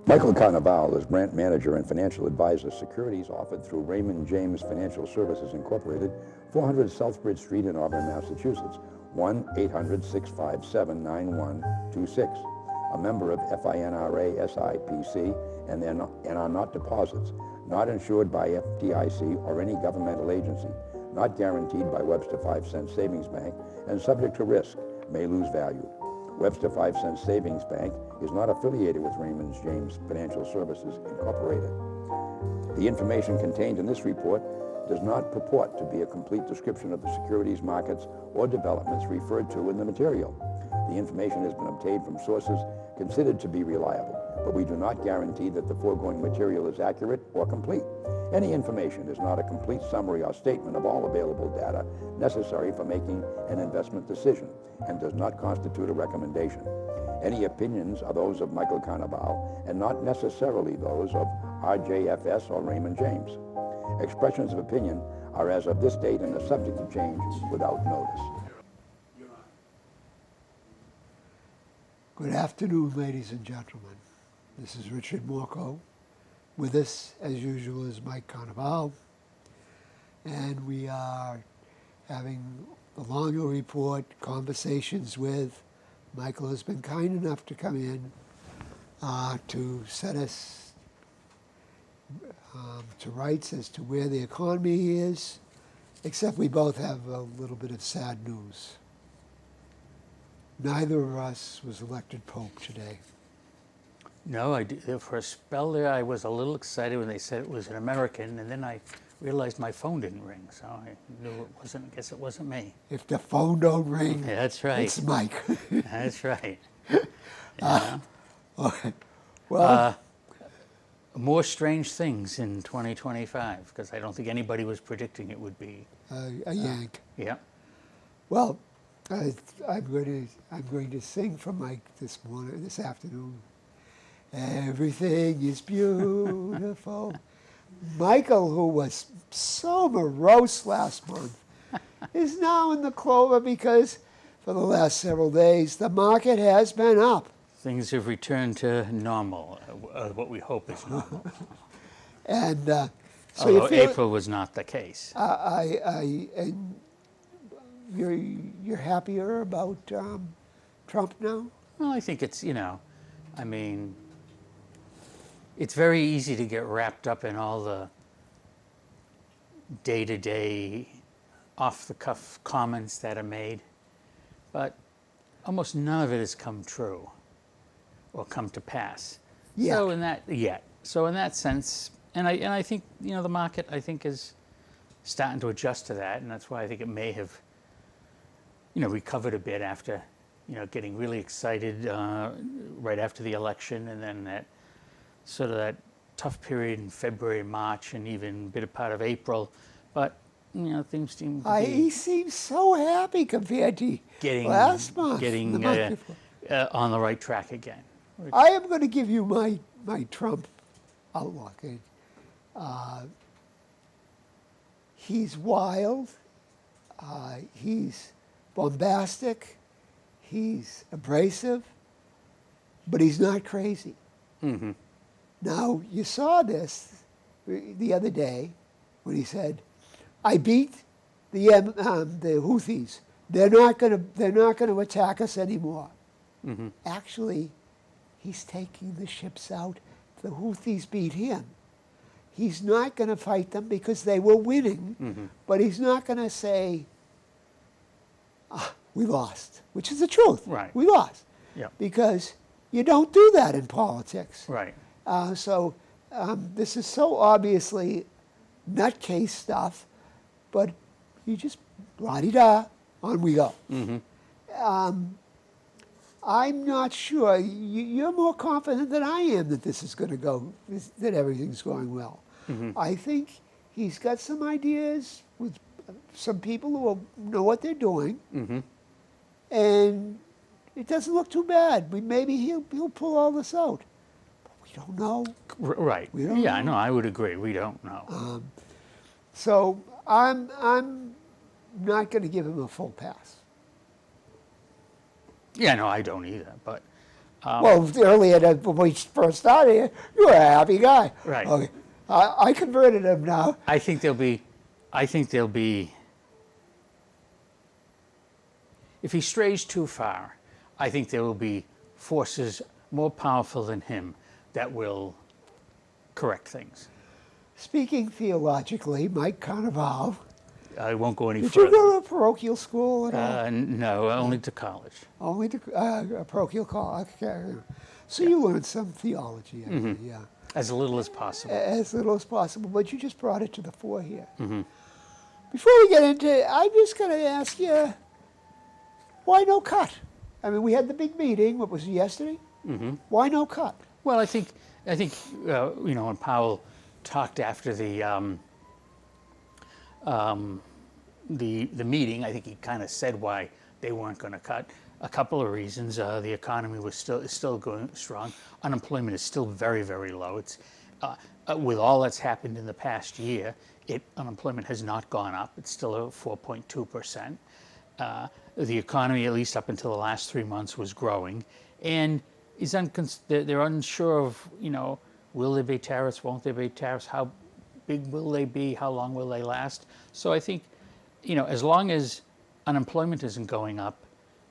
Michael Carnevale is branch manager and financial advisor. Securities offered through Raymond James Financial Services Incorporated, 400 Southbridge Street in Auburn, Massachusetts, 1-800-657-9126. A member of FINRA SIPC and are not deposits, not insured by FDIC or any governmental agency, not guaranteed by Webster 5 Cent Savings Bank, and subject to risk, may lose value. Webster 5 Cent Savings Bank is not affiliated with Raymond James Financial Services Incorporated. The information contained in this report does not purport to be a complete description of the securities markets or developments referred to in the material. The information has been obtained from sources considered to be reliable, but we do not guarantee that the foregoing material is accurate or complete. Any information is not a complete summary or statement of all available data necessary for making an investment decision and does not constitute a recommendation. Any opinions are those of Michael Carnevale and not necessarily those of RJFS or Raymond James. Expressions of opinion are as of this date and are subject to change without notice. Good afternoon, ladies and gentlemen. This is Richard Morco. With us, as usual, is Mike Carnevale. And we are having the longer report, conversations with. Michael has been kind enough to come in to set us to rights as to where the economy is, except we both have a little bit of sad news. Neither of us was elected Pope today. No, for a spell there, I was a little excited when they said it was an American, and then I realized my phone didn't ring, so I knew it wasn't. I guess it wasn't me. If the phone don't ring, Yeah, that's right. it's Mike. That's right. Yeah. Okay. Well, More strange things in 2025, because I don't think anybody was predicting it would be. a yank. Yeah. Well, I'm going to sing from Mike this afternoon. Everything is beautiful. Michael, who was so morose last month, is now in the clover because for the last several days the market has been up. Things have returned to normal, what we hope is normal. And so Although you feel April was not the case. and you're happier about Trump now? Well, I think it's, I mean, it's very easy to get wrapped up in all the day-to-day, off-the-cuff comments that are made, but almost none of it has come true or come to pass. Yeah. So in that sense, and I think the market I think is starting to adjust to that, and that's why I think it may have recovered a bit after getting really excited right after the election, and then that sort of that tough period in February, March, and even a bit of part of April. But things seem to be He seems so happy compared to last month. Getting the month before. on the right track again. I am going to give you my Trump outlook. He's wild. He's bombastic. He's abrasive. But he's not crazy. Mm-hmm. Now, you saw this the other day when he said, "I beat the Houthis. They're not going to attack us anymore." Mm-hmm. Actually, he's taking the ships out. The Houthis beat him. He's not going to fight them because they were winning, Mm-hmm. but he's not going to say, "We lost," which is the truth. Right. We lost. Yeah. Because you don't do that in politics. Right. So this is so obviously nutcase stuff, but you just la-di-da, on we go. Mm-hmm. I'm not sure. You're more confident than I am that this is going to go, that everything's going well. Mm-hmm. I think he's got some ideas with some people who know what they're doing, Mm-hmm. and it doesn't look too bad. Maybe he'll pull all this out. But we don't know. Right. We don't Yeah, know. no, I would agree. We don't know. So I'm not going to give him a full pass. Yeah, no, I don't either. But Well, earlier when we first started here, you were a happy guy. Right. Okay. I converted him now. I think there'll be, if he strays too far, I think there will be forces more powerful than him that will correct things. Speaking theologically, Mike Carnevale, I won't go any did further. you go to a parochial school at all? No, only to college. Only to a parochial college. Okay. So you learned some theology, yeah. As little as possible. As little as possible, but you just brought it to the fore here. Before we get into it, I'm just going to ask you, why no cut? I mean, we had the big meeting, what was it, yesterday? Why no cut? Well, I think you know, when Powell talked after the meeting, I think he kind of said why they weren't going to cut. A couple of reasons: the economy is still going strong. Unemployment is still very, very low. It's with all that's happened in the past year, unemployment has not gone up. It's still at 4.2%. The economy, at least up until the last 3 months, was growing, and they're unsure of, you know, will there be tariffs? Won't there be tariffs? How big will they be? How long will they last? So I think, you know, as long as unemployment isn't going up.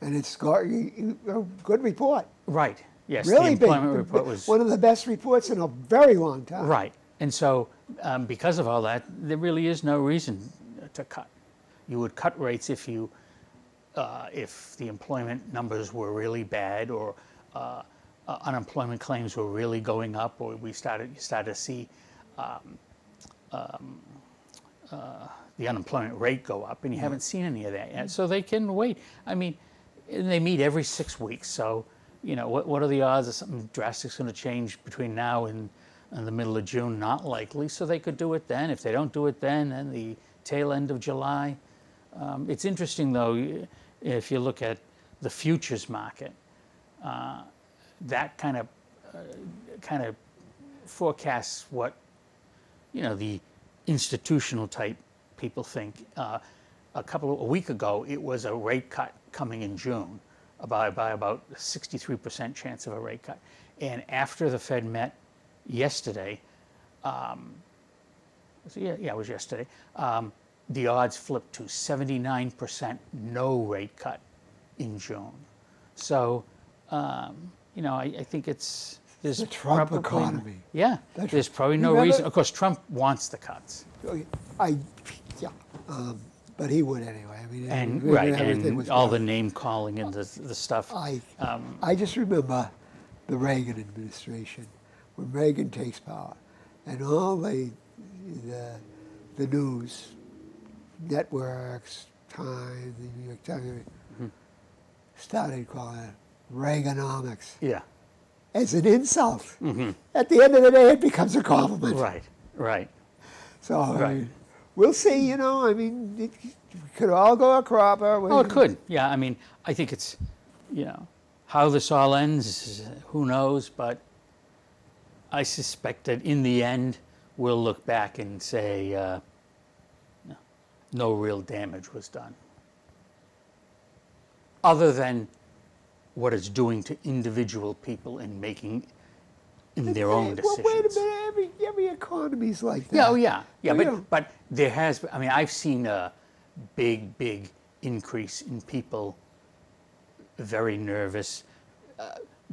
And it's got a good report. Right. Yes. Really the employment report was one of the best reports in a very long time. right. And so, because of all that, there really is no reason to cut. You would cut rates if the employment numbers were really bad, or unemployment claims were really going up, or you started to see the unemployment rate go up, and you haven't seen any of that yet. So they can wait. I mean, they meet every 6 weeks. So, you know, what are the odds that something drastic is going to change between now and the middle of June? Not likely. So they could do it then. If they don't do it then the tail end of July. It's interesting, though, if you look at the futures market, that kind of forecasts what, you know, the institutional type people think. A week ago, it was a rate cut coming in June, by about a 63% chance of a rate cut. And after the Fed met yesterday, it was yesterday, the odds flipped to 79% no rate cut in June. So, you know, I think there's the Trump economy. Yeah, there's probably no reason. Of course, Trump wants the cuts. But he would anyway. I mean, And was all fine. the name calling and the stuff. I just remember the Reagan administration, when Reagan takes power, and all the news networks, Times, the New York Times, started calling it Reaganomics. Yeah. As an insult. At the end of the day, it becomes a compliment. Right. So I mean, we'll see. You know, I mean, it could all go a cropper. Oh, it could. Yeah. I mean, I think it's, you know, how this all ends, who knows? But I suspect that in the end, we'll look back and say, no real damage was done, other than what it's doing to individual people in making their own decisions. Well, wait a minute. Every economy's like that. Yeah, oh yeah. Well, But there has, I mean, I've seen a big increase in people very nervous,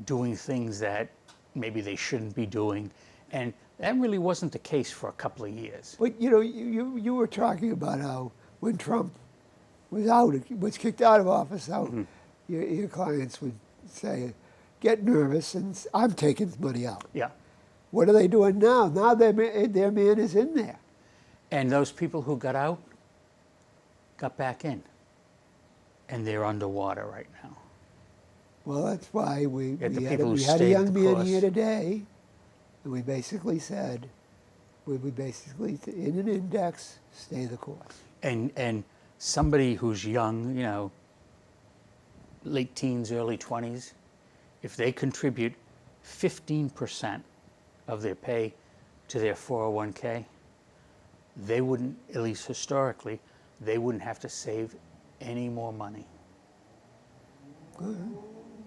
doing things that maybe they shouldn't be doing, and that really wasn't the case for a couple of years. But you know, you were talking about how when Trump was kicked out of office, how your clients would say, "Get nervous," and I'm taking money out. Yeah. What are they doing now? Now their man is in there. And those people who got out got back in, and they're underwater right now. Well, that's why we Yeah, the had people who a stayed young the man course. here today, and we basically said, in an index, stay the course. And somebody who's young, you know, late teens, early 20s, if they contribute 15% of their pay to their 401k, they wouldn't, at least historically, they wouldn't have to save any more money.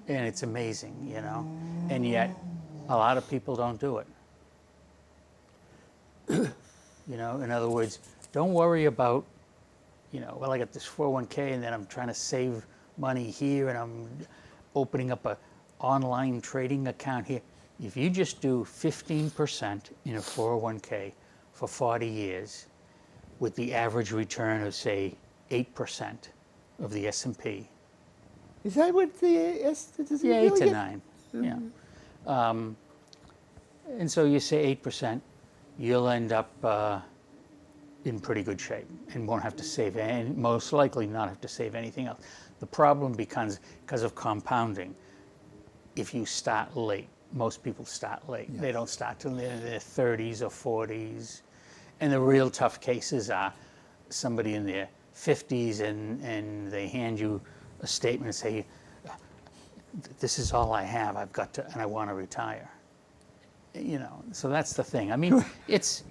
and it's amazing, you know, and yet a lot of people don't do it. You know, in other words, don't worry about, you know, well, I got this 401k and then I'm trying to save money here and I'm opening up a online trading account here. If you just do 15% in a 401k for 40 years with the average return of, say, 8% of the S&P. Is that what the does it Yeah, 8 really to get? 9, yeah. And so you say 8%, you'll end up in pretty good shape and won't have to save, and most likely not have to save anything else. The problem becomes, because of compounding, if you start late, most people start late. Yes. They don't start till they're in their 30s or 40s. And the real tough cases are somebody in their 50s and they hand you a statement and say, this is all I have, I've got to, and I want to retire. You know, so that's the thing. I mean, it's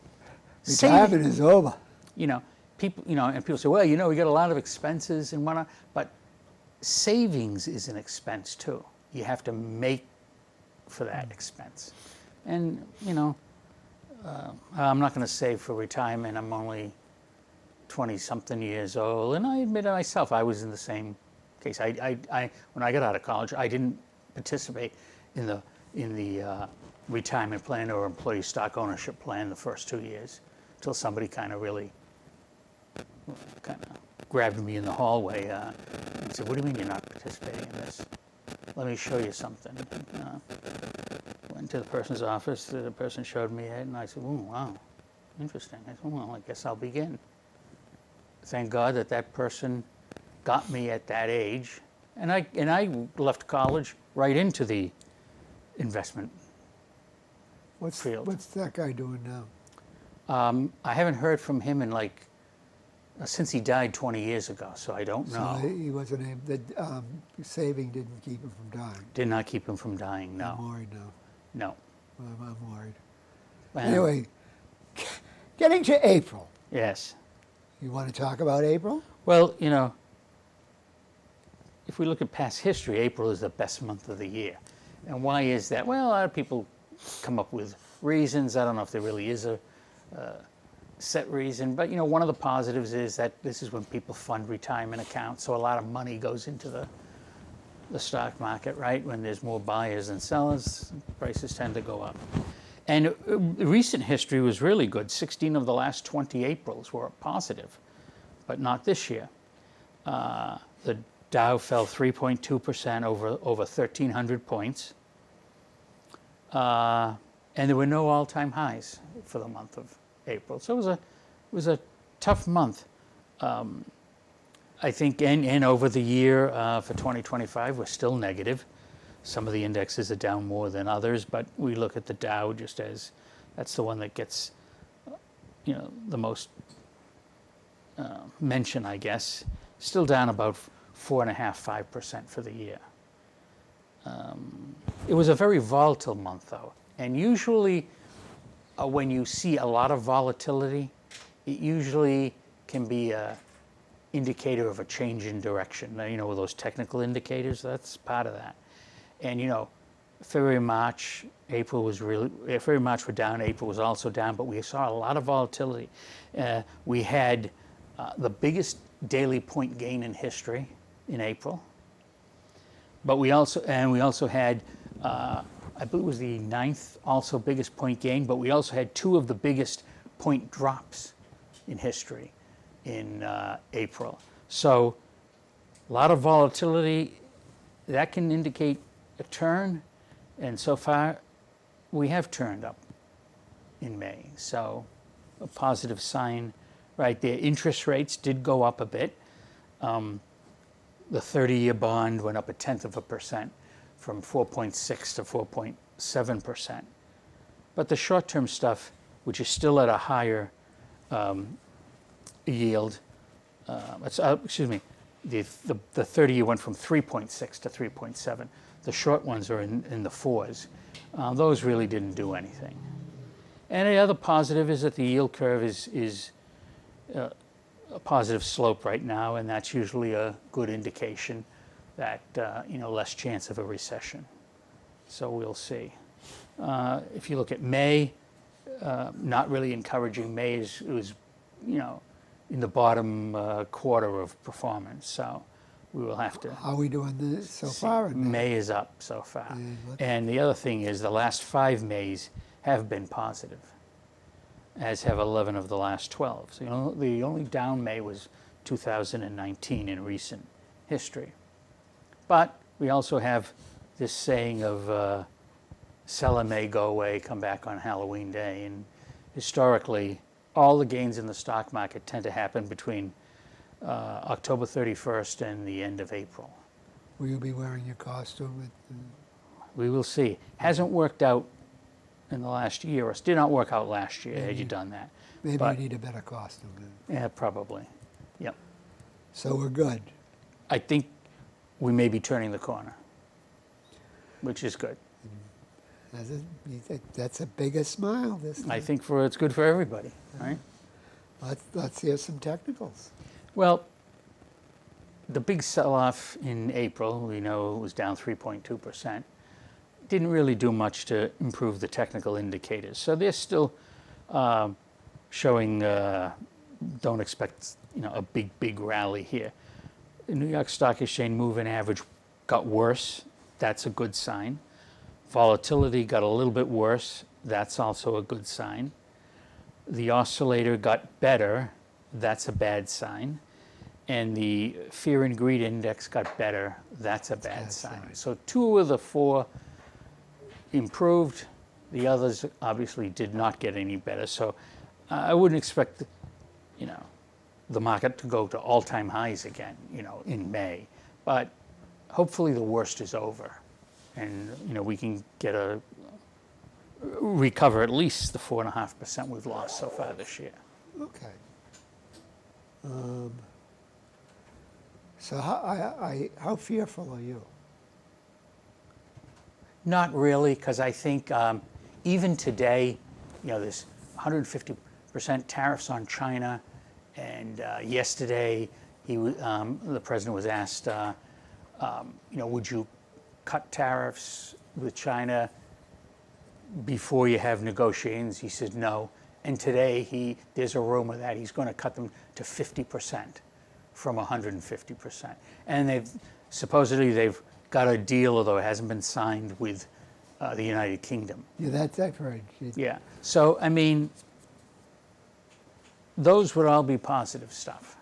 Retirement is over. you know, people, you know, and people say, well, you know, we got a lot of expenses and whatnot, but savings is an expense too. You have to make for that expense. And, you know, I'm not going to save for retirement. I'm only 20-something years old, and I admit it myself, I was in the same case. When I got out of college, I didn't participate in the retirement plan or employee stock ownership plan the first 2 years, until somebody kind of really grabbed me in the hallway and said, what do you mean you're not participating in this? Let me show you something. Went to the person's office, the person showed me it, and I said, oh, wow, interesting. I said, well, I guess I'll begin. Thank God that person got me at that age, and I left college right into the investment field. What's that guy doing now? I haven't heard from him in since he died 20 years ago, so I don't know. So he wasn't able, that saving didn't keep him from dying. Did not keep him from dying, no. I'm worried now. No. I'm worried. Well, Anyway, getting to April. Yes. You want to talk about April? Well, you know, if we look at past history, April is the best month of the year. And why is that? Well, a lot of people come up with reasons. I don't know if there really is a set reason, but you know, one of the positives is that this is when people fund retirement accounts, so a lot of money goes into the stock market, right? When there's more buyers than sellers, prices tend to go up. And recent history was really good. 16 of the last 20 Aprils were positive, but not this year. The Dow fell 3.2% over 1,300 points. And there were no all-time highs for the month of April. So it was a tough month. I think, and over the year for 2025, we're still negative. Some of the indexes are down more than others, but we look at the Dow just as that's the one that gets, you know, the most mention, I guess. Still down about 4.5–5% for the year. It was a very volatile month, though, and usually when you see a lot of volatility, it usually can be an indicator of a change in direction. Now, you know, with those technical indicators, that's part of that. And you know, February, March, April was really, February, March were down, April was also down, but we saw a lot of volatility. We had the biggest daily point gain in history in April, but we also had, I believe it was the 9th also biggest point gain, but we also had 2 of the biggest point drops in history in April. So a lot of volatility, that can indicate a turn, and so far we have turned up in May. So a positive sign right there. Interest rates did go up a bit. The 30-year bond went up 0.1% from 4.6 to 4.7%. But the short-term stuff, which is still at a higher yield, excuse me, the 30-year went from 3.6 to 3.7. The short ones are in the 4s. Those really didn't do anything. And the other positive is that the yield curve is a positive slope right now, and that's usually a good indication that less chance of a recession. So we'll see. If you look at May, not really encouraging. May was in the bottom quarter of performance. So we will have to. How are we doing this so far? In May is up so far. look- And the other thing is the last 5 Mays have been positive, as have 11 of the last 12. So the only down May was 2019 in recent history. But we also have this saying of sell in May, go away, come back on Halloween Day. And historically, all the gains in the stock market tend to happen between October 31st and the end of April. Will you be wearing your costume? We will see. Hasn't worked out in the last year, or did not work out last year had you done that. Maybe But- you need a better costume. Then. Yeah, probably. Yep. So we're good. I think we may be turning the corner, which is good. That's a bigger smile this time. I think it's good for everybody, right? Let's hear some technicals. Well, the big sell-off in April, we know it was down 3.2%, didn't really do much to improve the technical indicators. So they're still showing, don't expect a big rally here. The New York Stock Exchange moving average got worse. That's a good sign. Volatility got a little bit worse. That's also a good sign. The oscillator got better. That's a bad sign. And the fear and greed index got better. That's a bad sign. So 2 of the 4 improved. The others obviously did not get any better. So I wouldn't expect, the market to go to all-time highs again, in May. But hopefully the worst is over, and we can recover at least the 4.5% we've lost so far this year. Okay. So how fearful are you? Not really, because I think even today, there's 150% tariffs on China, and yesterday the president was asked, would you cut tariffs with China before you have negotiations? He said no. And today there's a rumor that he's going to cut them to 50% from 150%. And they've got a deal, although it hasn't been signed, with the United Kingdom. Yeah, that's I've heard. Yeah. So those would all be positive stuff.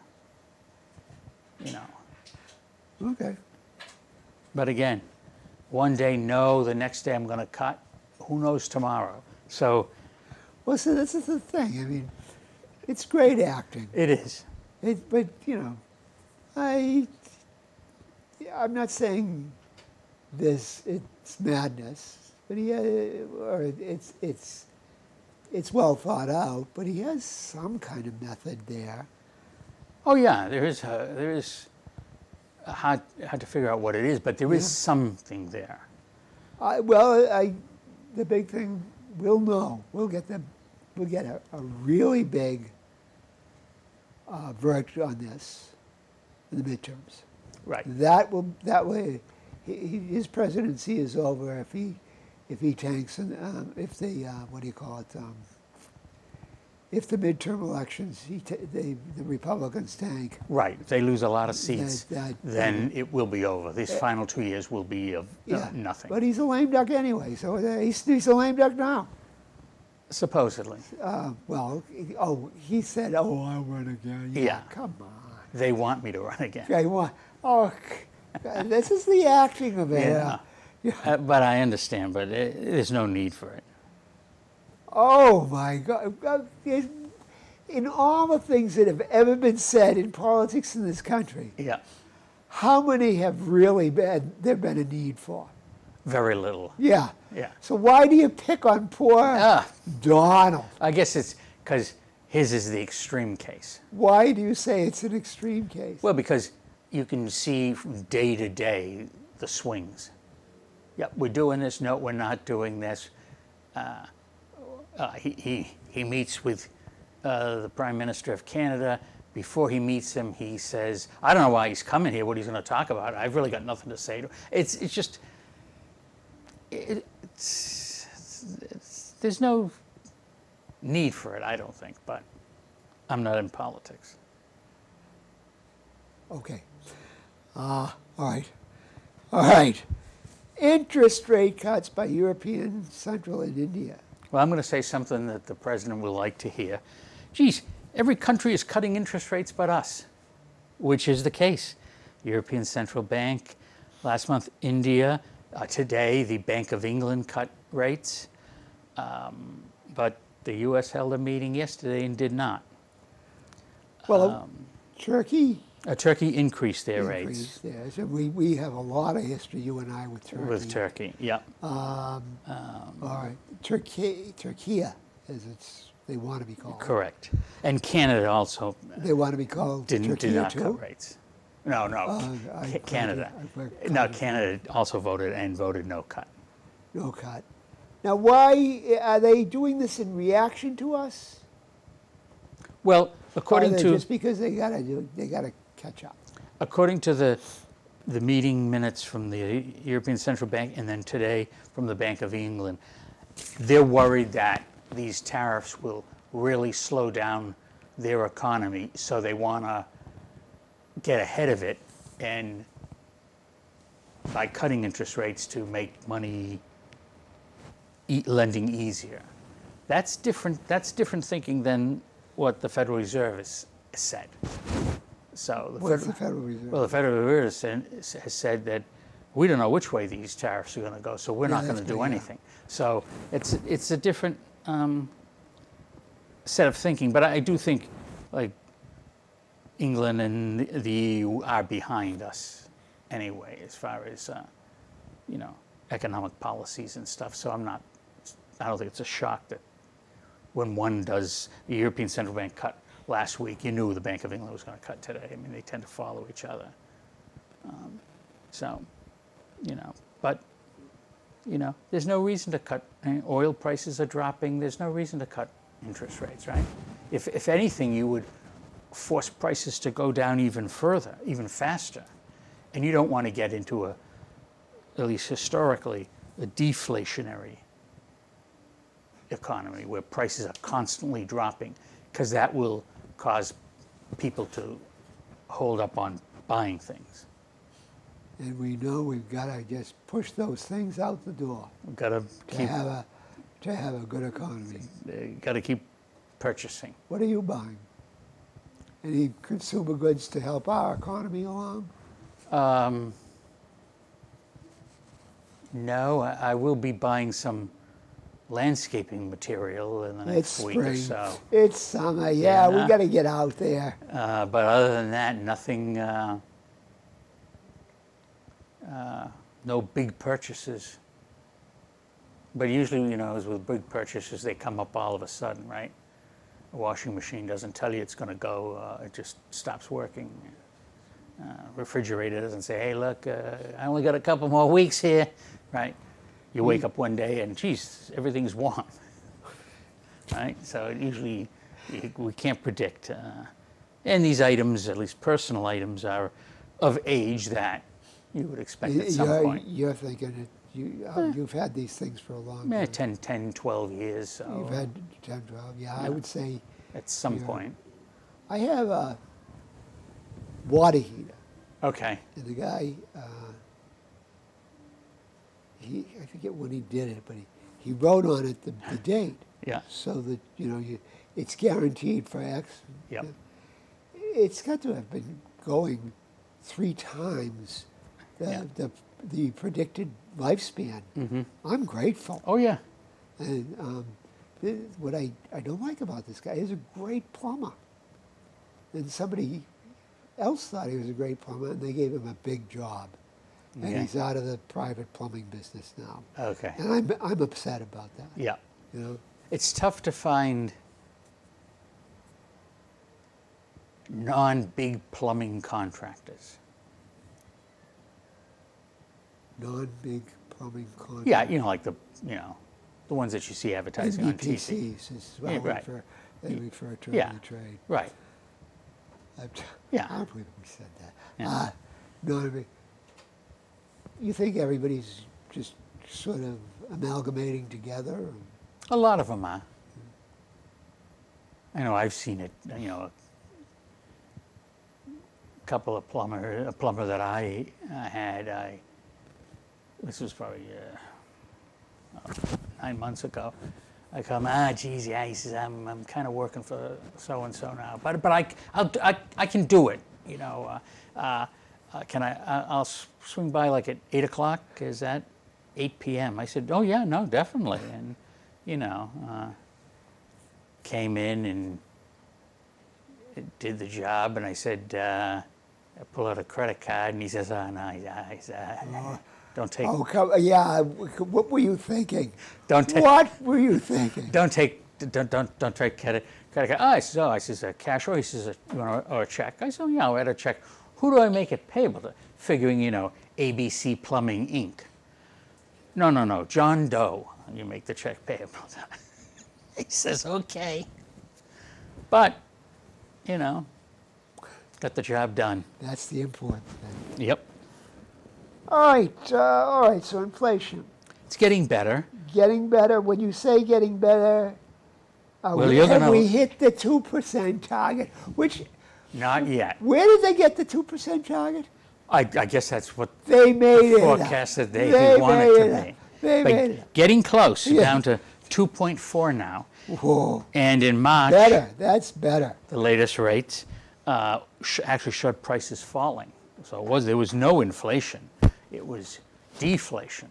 Okay. But again, one day no, the next day I'm going to cut. Who knows tomorrow? So. Well, so this is the thing. I mean, it's great acting. It is. But I'm not saying it's madness, but it's well thought out. But he has some kind of method there. Oh yeah, there is hard to figure out what it is, but there is something there. The big thing we'll know. We'll get a really big verdict on this in the midterms. Right. That way, his presidency is over if he tanks and if the if the midterm elections the Republicans tank. Right. If they lose a lot of seats, then it will be over. These final 2 years will be of nothing. But he's a lame duck anyway, so he's a lame duck now. Supposedly. He said, "Oh, I'll run again." Yeah. Come on. They want me to run again. This is the acting of it. Yeah. But I understand, but there's no need for it. Oh my God. In all the things that have ever been said in politics in this country, how many have really there been a need for? Very little. Yeah. Yeah. So why do you pick on poor Donald? I guess it's because his is the extreme case. Why do you say it's an extreme case? Well, because you can see from day to day the swings. Yep, we're doing this. No, we're not doing this. He meets with the Prime Minister of Canada. before he meets him, he says, I don't know why he's coming here, what he's going to talk about. I've really got nothing to say to him. It's just, there's no need for it, I don't think, but I'm not in politics. Okay. All right. All right. Interest rate cuts by European, Central, and India. Well, I'm going to say something that the president will like to hear. Geez, every country is cutting interest rates but us, which is the case. European Central Bank last month, India, today the Bank of England cut rates, but the U.S. held a meeting yesterday and did not. Well, Turkey Turkey increased their rates. increased theirs. So we have a lot of history, you and I, with Turkey. With Turkey, yeah. All right. Turkey, as they want to be called. Correct. And Canada also They want to be called did Turkey not too? cut rates. No, Canada. No. Canada also voted no cut. No cut. Now, why are they doing this in reaction to us? Well, according to just because they gotta catch up. according to the meeting minutes from the European Central Bank and then today from the Bank of England, they're worried that these tariffs will really slow down their economy, so they want to get ahead of it and by cutting interest rates to make money lending easier. That's different thinking than what the Federal Reserve has said. So What's the Federal Reserve? well, the Federal Reserve has said that we don't know which way these tariffs are going to go, so we're not going to do anything. So it's a different set of thinking. But I do think, like, England and the EU are behind us anyway, as far as economic policies and stuff. So I don't think it's a shock that when one does, the European Central Bank cut last week, you knew the Bank of England was going to cut today. I mean, they tend to follow each other. But there's no reason to cut. Oil prices are dropping. There's no reason to cut interest rates, right? If anything, you would force prices to go down even further, even faster. And you don't want to get into at least historically, a deflationary economy where prices are constantly dropping, because that will cause people to hold up on buying things. And we know we've got to just push those things out the door We've got to to have a good economy. got to keep purchasing. What are you buying? Any consumer goods to help our economy along? No, I will be buying some landscaping material in the next week or so. It's summer. Yeah, we got to get out there. But other than that, nothing. No big purchases. But usually, as with big purchases, they come up all of a sudden, right? A washing machine doesn't tell you it's going to go. It just stops working. Refrigerator doesn't say, hey, look, I only got a couple more weeks here, right? You wake up one day and, geez, everything's warm, right? So usually we can't predict. And these items, at least personal items, are of age that you would expect at some point. You're thinking you've had these things for a long time. 10, 12 years. So You've had 10, 12, I would say. at some point. I have a water heater. Okay. And the guy, I forget when he did it, but he wrote on it the date. Yeah. So that, it's guaranteed for X. Yep. It's got to have been going 3 times the predicted lifespan. Mm-hmm. I'm grateful. Oh, yeah. And what I don't like about this guy is a great plumber. And somebody else thought he was a great plumber, and they gave him a big job. And Okay. he's out of the private plumbing business now. Okay. And I'm upset about that. Yeah. You It's tough to find non-big plumbing contractors. non-big plumbing contract. Yeah, like the ones that you see advertising on TV. NBPCs is what Yeah, right. they refer to Yeah. in the trade. Right. Yeah. I don't believe we said that. Yeah. No, I mean, you think everybody's just sort of amalgamating together? Or? A lot of them are. I know I've seen it, you know, a plumber that I had, this was probably 9 months ago. I come, geez, yeah, he says, I'm kind of working for so-and-so now, but I can do it, you know. I'll swing by like at 8 o'clock, is that 8 p.m.? I said, oh yeah, no, definitely. And, you know, came in and did the job, and I said, I pull out a credit card, and he says, oh no, don't take. Oh, yeah. What were you thinking? Don't take. What were you thinking? Don't take credit card. I says, cash, or he says, you want or a check? I said, oh, yeah, I'll add a check. Who do I make it payable to? Figuring, you know, ABC Plumbing Inc. No, John Doe. You make the check payable to. He says, okay. But, you know, got the job done. That's the important thing. Yep. All right, so inflation. It's getting better. Getting better. When you say getting better, have we hit the 2% target? Which, not yet. where did they get the 2% target? I guess that's what They made it forecasted they wanted to be. They made it. Getting close, down to 2.4 now. Whoa. And in March, Better. That's better. the latest rates actually showed prices falling. So there was no inflation. It was deflation.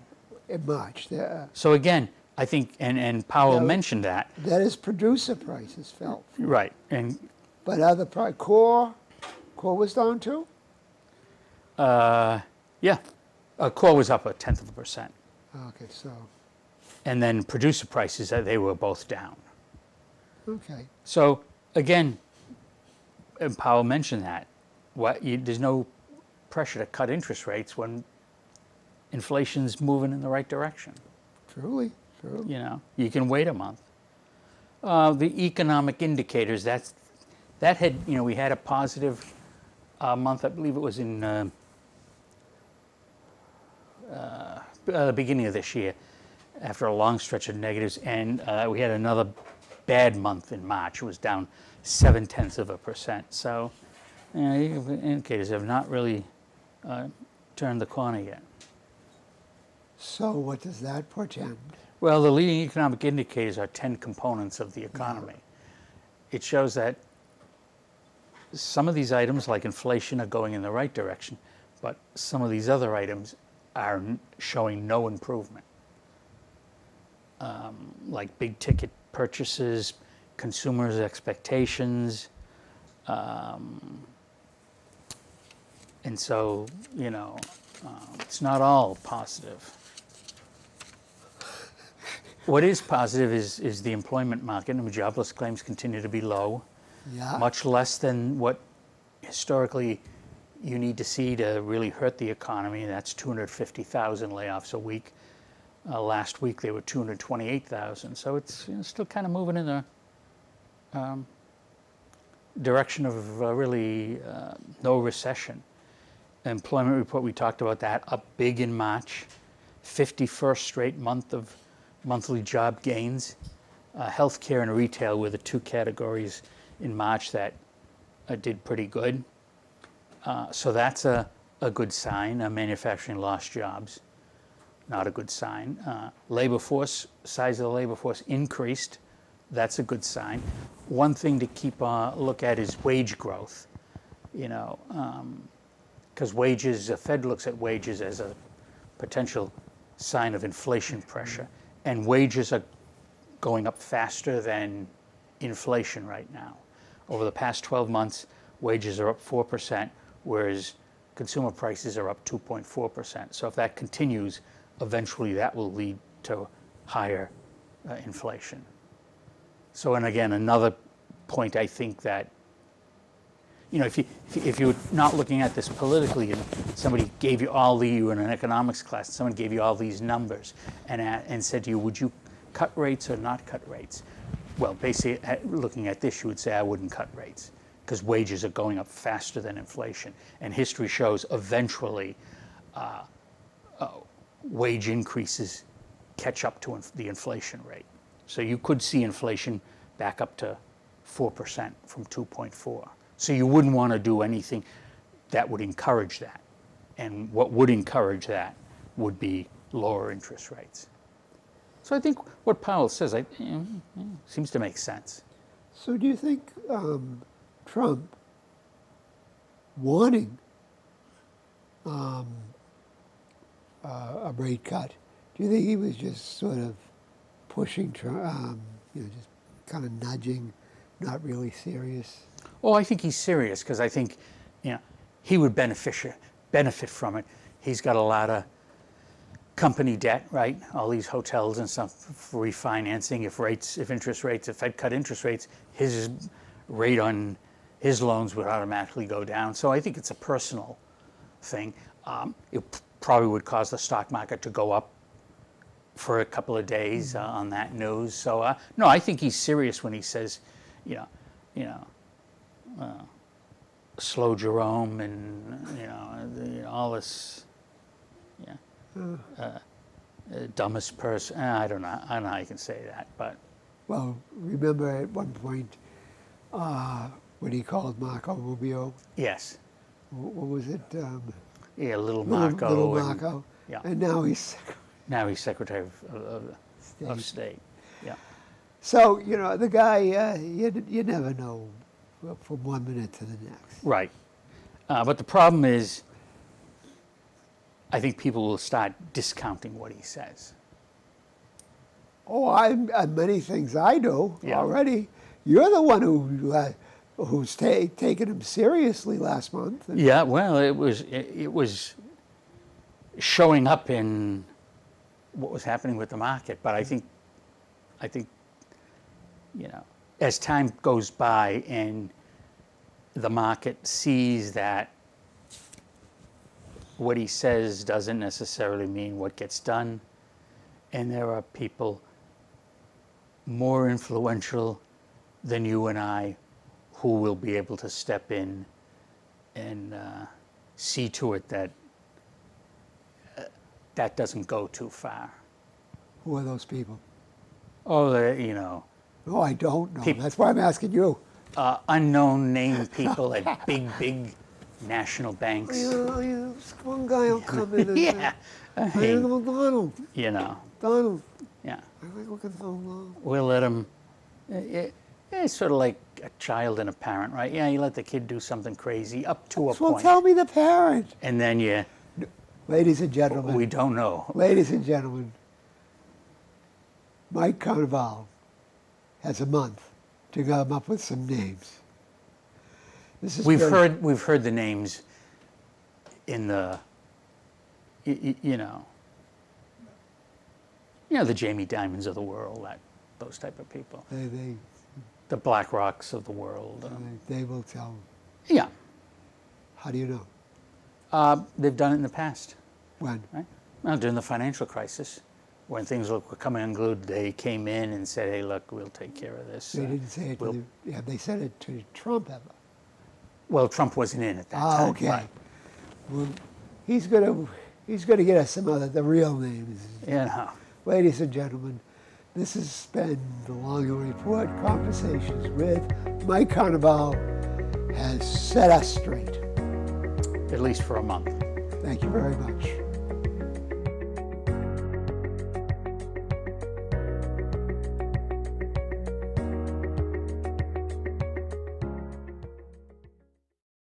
In March. So again, I think, and Powell mentioned that. That is, producer prices fell. Right. And But other core was down too? yeah, core was up 0.1%. Okay, so, And then producer prices, they were both down. okay. So again, and Powell mentioned that. There's no pressure to cut interest rates when inflation's moving in the right direction. Truly. You know, you can wait a month. The economic indicators, that had, you know, we had a positive month, I believe it was in the beginning of this year, after a long stretch of negatives, and we had another bad month in March. It was down 0.7%. So, you know, the indicators have not really turned the corner yet. So what does that portend? Well, the leading economic indicators are 10 components of the economy. It shows that some of these items, like inflation, are going in the right direction, but some of these other items are showing no improvement. Like big ticket purchases, consumers' expectations, and so, you know, it's not all positive. What is positive is the employment market, and jobless claims continue to be low, much less than what historically you need to see to really hurt the economy. That's 250,000 layoffs a week. Last week they were 228,000. So it's, you know, still kind of moving in the direction of really no recession. Employment report, we talked about that, up big in March, 51st straight month of monthly job gains. Healthcare and retail were the two categories in March that did pretty good. So that's a good sign. Manufacturing lost jobs, not a good sign. Labor force, size of the labor force increased. That's a good sign. One thing to keep a look at is wage growth. You know, because wages, the Fed looks at wages as a potential sign of inflation pressure. And wages are going up faster than inflation right now. Over the past 12 months, wages are up 4%, whereas consumer prices are up 2.4%. So if that continues, eventually that will lead to higher inflation. So, and again, another point I think that, you know, if you're not looking at this politically, and somebody gave you you were in an economics class, someone gave you all these numbers and said to you, would you cut rates or not cut rates? Well, basically, looking at this, you would say, I wouldn't cut rates. because wages are going up faster than inflation. And history shows eventually wage increases catch up to the inflation rate. So you could see inflation back up to 4% from 2.4. So you wouldn't want to do anything that would encourage that. And what would encourage that would be lower interest rates. So I think what Powell says seems to make sense. So do you think Trump wanting a rate cut, do you think he was just sort of pushing, just kind of nudging, not really serious? Oh, I think he's serious because I think, he would benefit from it. He's got a lot of company debt, right? All these hotels and stuff for refinancing. If Fed cut interest rates, his rate on his loans would automatically go down. So I think it's a personal thing. It probably would cause the stock market to go up for a couple of days on that news. So no, I think he's serious when he says, slow Jerome and all this, dumbest person. I don't know how you can say that, but Well, remember at one point when he called Marco Rubio, yes, what was it? little Marco. Little Marco. Yeah. And now he's Secretary of State. Yeah. So, the guy, you never know from 1 minute to the next. Right. But the problem is, I think people will start discounting what he says. Oh, many things I do Yeah. already. You're the one who's taken him seriously last month. Yeah, well, it was showing up in what was happening with the market. But I think, as time goes by and the market sees that what he says doesn't necessarily mean what gets done, and there are people more influential than you and I who will be able to step in and see to it that that doesn't go too far. Who are those people? Oh, Oh, I don't know. That's why I'm asking you. unknown name people at big national banks. One guy will come in and Yeah, I say, mean, Donald, Donald, yeah, I like looking so long. we'll let them. It's sort of like a child and a parent, right? Yeah, you let the kid do something crazy up to a Well, point, tell me the parent. and then Ladies and gentlemen. we don't know. Ladies and gentlemen, Mike Carnevale has a month to come up with some names. This is We've good. heard the names in the the Jamie Dimons of the world, those type of people, the Black Rocks of the world. They will tell. Yeah, How do you know? they've done it in the past, When? right? Well, during the financial crisis, when things were coming unglued, they came in and said, "Hey, look, we'll take care of this." They didn't say it to have they said it to Trump ever? Well, Trump wasn't in at that time. Okay. But, Well, he's gonna get us some other the real names. Ladies and gentlemen, this has been the Longer Report. Conversations with Mike Carnevale has set us straight. at least for a month. Thank you very much.